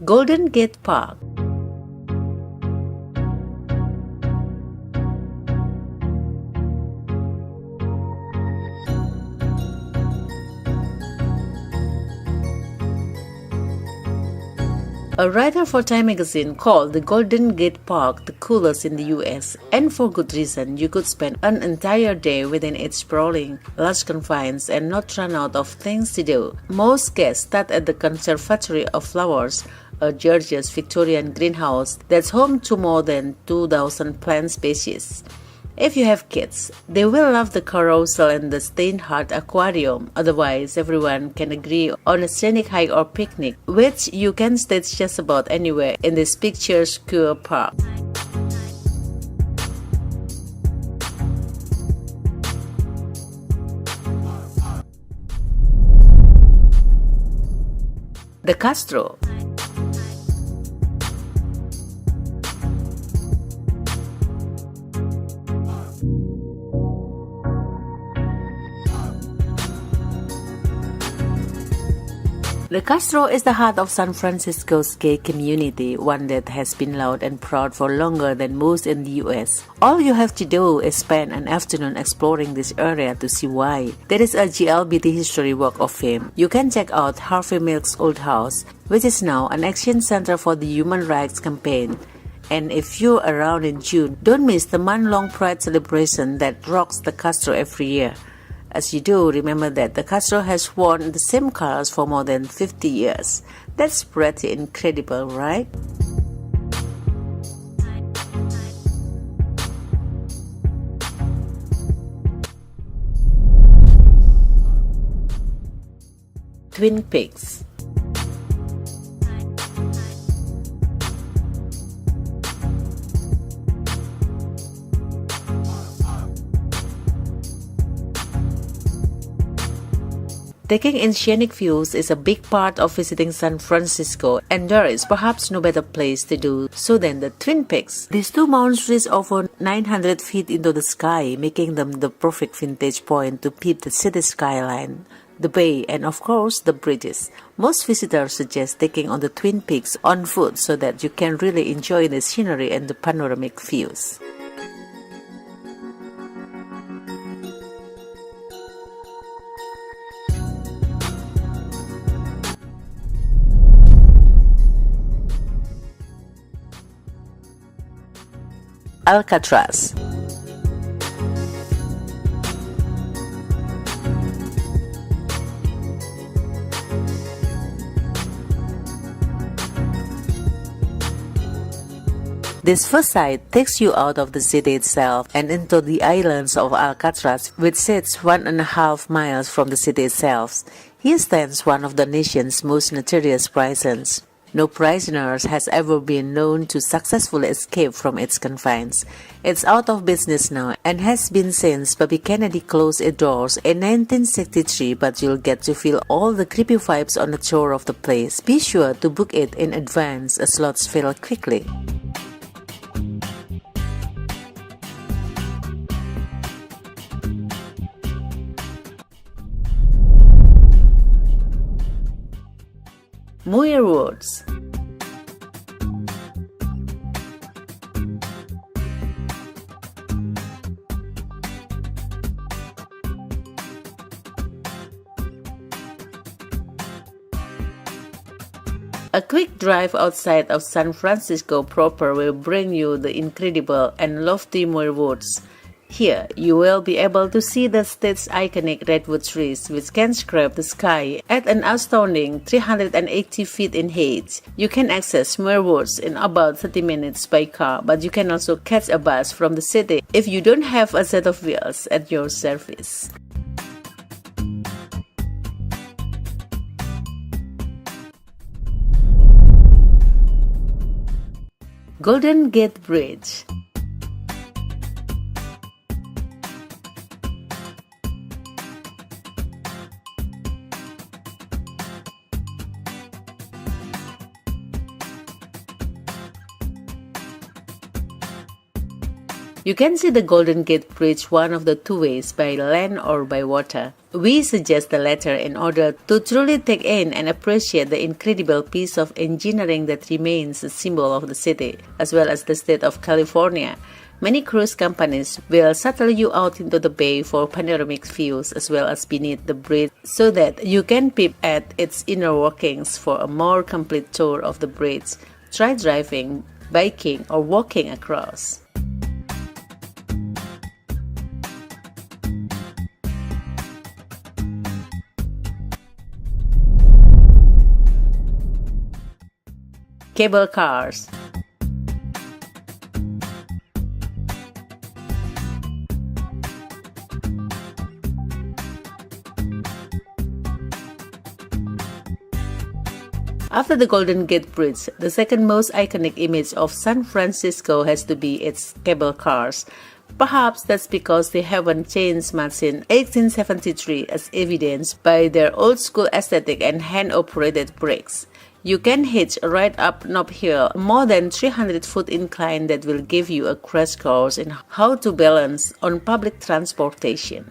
Golden Gate Park. A writer for Time magazine called the Golden Gate Park the coolest in the US, and for good reason. You could spend an entire day within its sprawling, large confines and not run out of things to do. Most guests start at the Conservatory of Flowers, a gorgeous Victorian greenhouse that's home to more than 2,000 plant species. If you have kids, they will love the carousel and the Steinhardt Aquarium. Otherwise, everyone can agree on a scenic hike or picnic, which you can stage just about anywhere in this picturesque park. The Castro. The Castro is the heart of San Francisco's gay community, one that has been loud and proud for longer than most in the US. All you have to do is spend an afternoon exploring this area to see why. There is a GLBT History Walk of Fame. You can check out Harvey Milk's old house, which is now an action center for the Human Rights Campaign. And if you're around in June, don't miss the month-long Pride celebration that rocks the Castro every year. As you do, remember that the Castro has worn the same colors for more than 50 years. That's pretty incredible, right? Twin Peaks. Taking in scenic views is a big part of visiting San Francisco, and there is perhaps no better place to do so than the Twin Peaks. These two mountains reach over 900 feet into the sky, making them the perfect vantage point to peep the city skyline, the bay, and of course the bridges. Most visitors suggest taking on the Twin Peaks on foot so that you can really enjoy the scenery and the panoramic views. Alcatraz. This first sight takes you out of the city itself and into the islands of Alcatraz, which sits 1.5 miles from the city itself. Here stands one of the nation's most notorious prisons. No prisoner has ever been known to successfully escape from its confines. It's out of business now and has been since Bobby Kennedy closed its doors in 1963, but you'll get to feel all the creepy vibes on a tour of the place. Be sure to book it in advance as slots fill quickly. Muir Woods. A quick drive outside of San Francisco proper will bring you the incredible and lofty Muir Woods. Here, you will be able to see the state's iconic redwood trees, which can scrape the sky at an astounding 380 feet in height. You can access Muir Woods in about 30 minutes by car, but you can also catch a bus from the city if you don't have a set of wheels at your service. Golden Gate Bridge. You can see the Golden Gate Bridge one of the two ways, by land or by water. We suggest the latter in order to truly take in and appreciate the incredible piece of engineering that remains a symbol of the city, as well as the state of California. Many cruise companies will shuttle you out into the bay for panoramic views as well as beneath the bridge so that you can peep at its inner workings. For a more complete tour of the bridge, try driving, biking, or walking across. Cable cars. After the Golden Gate Bridge, the second most iconic image of San Francisco has to be its cable cars. Perhaps that's because they haven't changed much since 1873, as evidenced by their old-school aesthetic and hand-operated brakes. You can hitch right up Nob Hill, a more than 300-foot incline that will give you a crash course in how to balance on public transportation.